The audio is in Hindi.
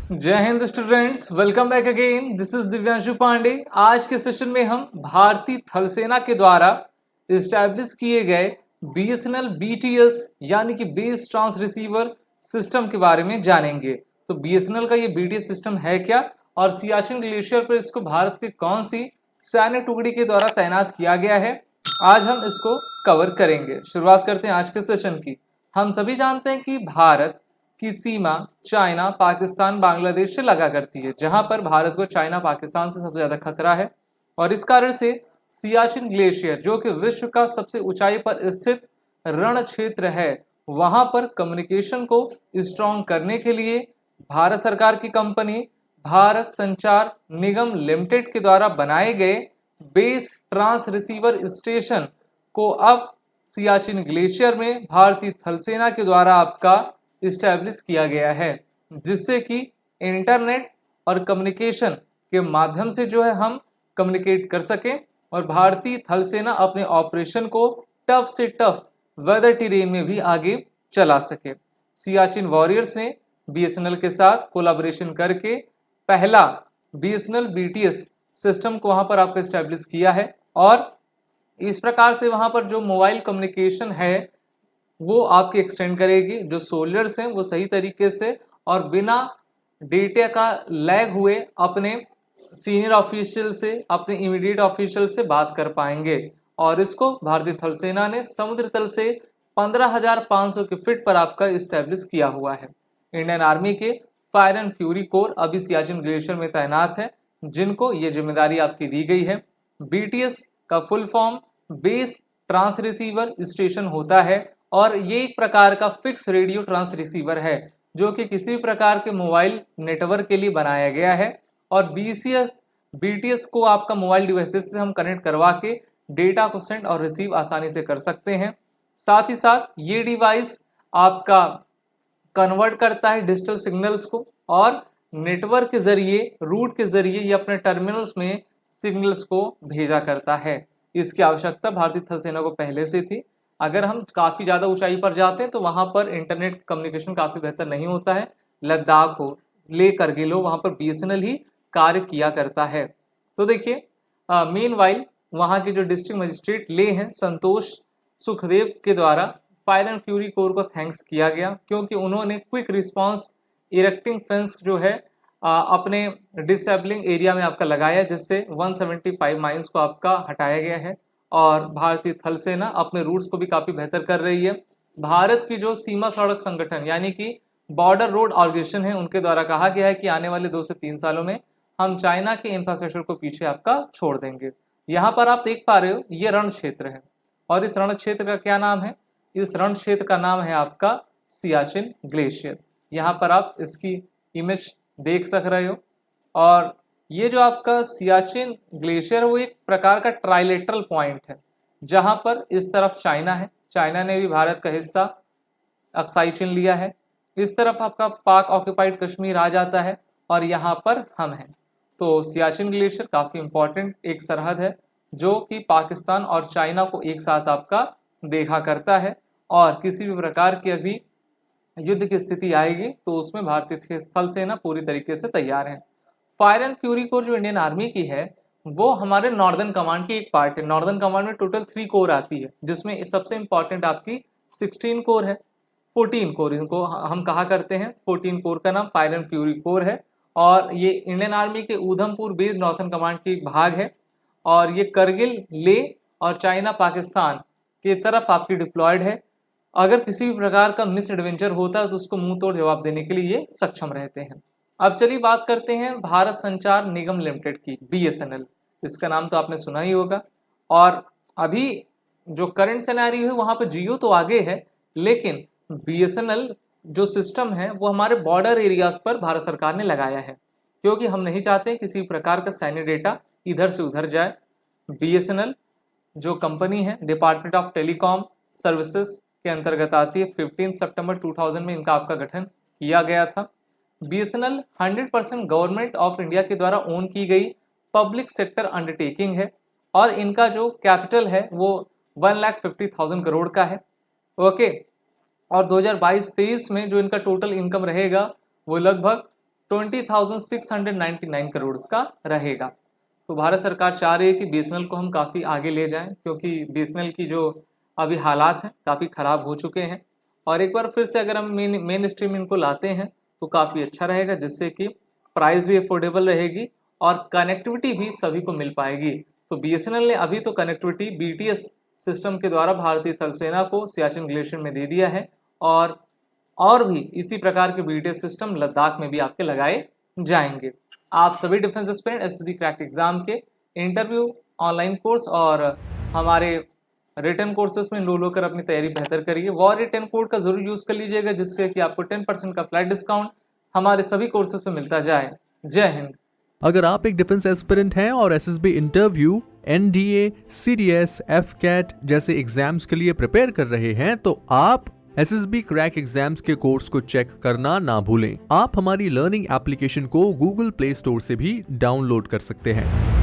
जय हिंद students, welcome back again. This is Divyanshu Pandey. आज के सेशन में हम भारतीय थल सेना के द्वारा इस्टेब्लिश किए गए बीएसएनएल बीटीएस यानी कि बेस ट्रांस रिसीवर सिस्टम के बारे में जानेंगे। तो बीएसएनएल का ये बीटीएस सिस्टम है क्या और सियाचिन ग्लेशियर पर इसको भारत की कौन सी सैन्य टुकड़ी के द्वारा तैनात किया गया है, आज हम इसको कवर करेंगे। शुरुआत करते हैं आज के सेशन की। हम सभी जानते हैं कि भारत की सीमा चाइना, पाकिस्तान, बांग्लादेश से लगा करती है, जहां पर भारत को चाइना, पाकिस्तान से सबसे ज्यादा खतरा है। और इस कारण से सियाचिन ग्लेशियर, जो कि विश्व का सबसे ऊंचाई पर स्थित रण क्षेत्र है, वहां पर कम्युनिकेशन को स्ट्रॉन्ग करने के लिए भारत सरकार की कंपनी भारत संचार निगम लिमिटेड के द्वारा बनाए गए बेस ट्रांस रिसीवर स्टेशन को अब सियाचिन ग्लेशियर में भारतीय थल सेना के द्वारा आपका इस्टेब्लिश किया गया है, जिससे कि इंटरनेट और कम्युनिकेशन के माध्यम से जो है हम कम्युनिकेट कर सकें और भारतीय थल सेना अपने ऑपरेशन को टफ से टफ वेदर टेरेन में भी आगे चला सके। सियाचिन वॉरियर्स ने बीएसएनएल के साथ कोलैबोरेशन करके पहला बीएसएनएल बीटीएस सिस्टम को वहां पर आपको इस्टेब्लिश किया है और इस प्रकार से वहां पर जो मोबाइल कम्युनिकेशन है वो आपकी एक्सटेंड करेगी। जो सोल्जर्स हैं वो सही तरीके से और बिना डेटा का लैग हुए अपने सीनियर ऑफिशियल से, अपने इमीडिएट ऑफिशियल से बात कर पाएंगे। और इसको भारतीय थल सेना ने समुद्र तल से 15,500 के फीट पर आपका इस्टेब्लिश किया हुआ है। इंडियन आर्मी के फायर एंड फ्यूरी कोर अभी सियाचिन ग्लेशियर में तैनात है, जिनको ये जिम्मेदारी आपकी दी गई है। बीटीएस का full form base trans receiver station होता है और ये एक प्रकार का फिक्स रेडियो ट्रांस रिसीवर है जो कि किसी भी प्रकार के मोबाइल नेटवर्क के लिए बनाया गया है। और बीटीएस को आपका मोबाइल डिवाइसेस से हम कनेक्ट करवा के डेटा को सेंड और रिसीव आसानी से कर सकते हैं। साथ ही साथ ये डिवाइस आपका कन्वर्ट करता है डिजिटल सिग्नल्स को और नेटवर्क के जरिए, रूट के जरिए ये अपने टर्मिनल्स में सिग्नल्स को भेजा करता है। इसकी आवश्यकता भारतीय थल सेना को पहले से थी। अगर हम काफ़ी ज़्यादा ऊंचाई पर जाते हैं तो वहाँ पर इंटरनेट कम्युनिकेशन काफ़ी बेहतर नहीं होता है। लद्दाख हो, ले करगिल हो, वहाँ पर बीएसएनएल ही कार्य किया करता है। तो देखिए, मीनवाइल वहाँ के जो डिस्ट्रिक्ट मजिस्ट्रेट ले हैं संतोष सुखदेव के द्वारा फायर एंड फ्यूरी कोर को थैंक्स किया गया, क्योंकि उन्होंने क्विक रिस्पॉन्स इरेक्टिंग फेंस जो है अपने डिसेबलिंग एरिया में आपका लगाया, जिससे 175 माइल्स को आपका हटाया गया है। और भारतीय थल सेना अपने रूट्स को भी काफ़ी बेहतर कर रही है। भारत की जो सीमा सड़क संगठन यानी कि बॉर्डर रोड ऑर्गेनाइजेशन है, उनके द्वारा कहा गया है कि आने वाले 2 से 3 सालों में हम चाइना के इंफ्रास्ट्रक्चर को पीछे आपका छोड़ देंगे। यहाँ पर आप देख पा रहे हो, ये रण क्षेत्र है और इस रण क्षेत्र का क्या नाम है? इस रण क्षेत्र का नाम है आपका सियाचिन ग्लेशियर। यहाँ पर आप इसकी इमेज देख सक रहे हो। और ये जो आपका सियाचिन ग्लेशियर वो एक प्रकार का ट्राइलेटरल पॉइंट है, जहां पर इस तरफ चाइना है, चाइना ने भी भारत का हिस्सा अक्साई चीन लिया है, इस तरफ आपका पाक ऑक्यूपाइड कश्मीर आ जाता है और यहाँ पर हम हैं। तो सियाचिन ग्लेशियर काफ़ी इंपॉर्टेंट एक सरहद है जो कि पाकिस्तान और चाइना को एक साथ आपका देखा करता है और किसी भी प्रकार की अभी युद्ध की स्थिति आएगी तो उसमें भारतीय थल सेना पूरी तरीके से तैयार है। फायर एंड फ्यूरी कोर जो इंडियन आर्मी की है वो हमारे नॉर्दर्न कमांड की एक पार्ट है। नॉर्दर्न कमांड में टोटल 3 कोर आती है, जिसमें सबसे इंपॉर्टेंट आपकी 16 कोर है, 14 कोर इनको हम कहा करते हैं। 14 कोर का नाम फायर एंड फ्यूरी कोर है और ये इंडियन आर्मी के ऊधमपुर बेस्ड नॉर्दर्न कमांड की भाग है और ये करगिल, ले और चाइना पाकिस्तान की तरफ आपकी डिप्लॉयड है। अगर किसी भी प्रकार का मिस एडवेंचर होता है तो उसको मुंह तोड़ जवाब देने के लिए ये सक्षम रहते हैं। अब चलिए बात करते हैं भारत संचार निगम लिमिटेड की, बीएसएनएल। इसका नाम तो आपने सुना ही होगा। और अभी जो करंट सिनेरियो है वहाँ पे जियो तो आगे है, लेकिन बीएसएनएल जो सिस्टम है वो हमारे बॉर्डर एरियाज पर भारत सरकार ने लगाया है, क्योंकि हम नहीं चाहते किसी प्रकार का सैन्य डेटा इधर से उधर जाए। बीएसएनएल जो कंपनी है डिपार्टमेंट ऑफ टेलीकॉम सर्विसेज के अंतर्गत आती है। 15 सितंबर 2000 में इनका आपका गठन किया गया था। बीएसएनएल 100% गवर्नमेंट ऑफ इंडिया के द्वारा ओन की गई पब्लिक सेक्टर अंडरटेकिंग है और इनका जो कैपिटल है वो 1,50,000 करोड़ का है। ओके, और 2022-23 में जो इनका टोटल इनकम रहेगा वो लगभग 20,699 करोड़ का रहेगा। तो भारत सरकार चाह रही है कि बीएसएनएल को हम काफ़ी आगे ले जाएं, क्योंकि बीएसएनएल की जो अभी हालात हैं काफ़ी ख़राब हो चुके हैं, और एक बार फिर से अगर हम मेन स्ट्रीम इनको लाते हैं तो काफ़ी अच्छा रहेगा, जिससे कि प्राइस भी अफोर्डेबल रहेगी और कनेक्टिविटी भी सभी को मिल पाएगी। तो बीएसएनएल ने अभी तो कनेक्टिविटी बीटीएस सिस्टम के द्वारा भारतीय थल सेना को सियाचिन ग्लेशियर में दे दिया है, और भी इसी प्रकार के बीटीएस सिस्टम लद्दाख में भी आपके लगाए जाएंगे। आप सभी defence aspirant SSB crack exam के इंटरव्यू, ऑनलाइन कोर्स और हमारे रिटर्न कोर्सेज में एनरोल होकर अपनी तैयारी बेहतर करिए। वॉरियर 10 कोड का जरूर यूज कर लीजिएगा, जिससे कि आपको 10% का फ्लैट डिस्काउंट हमारे सभी कोर्सेज पे मिलता जाए। जय हिंद। अगर आप एक डिफेंस एस्पिरेंट हैं और SSB interview, NDA, CDS, AFCAT जैसे एग्जाम्स के लिए प्रिपेयर कर रहे हैं तो आप एसएसबी क्रैक एग्जाम्स के कोर्स को चेक करना ना भूलें। आप हमारी लर्निंग एप्लीकेशन को गूगल प्ले स्टोर से भी डाउनलोड कर सकते हैं।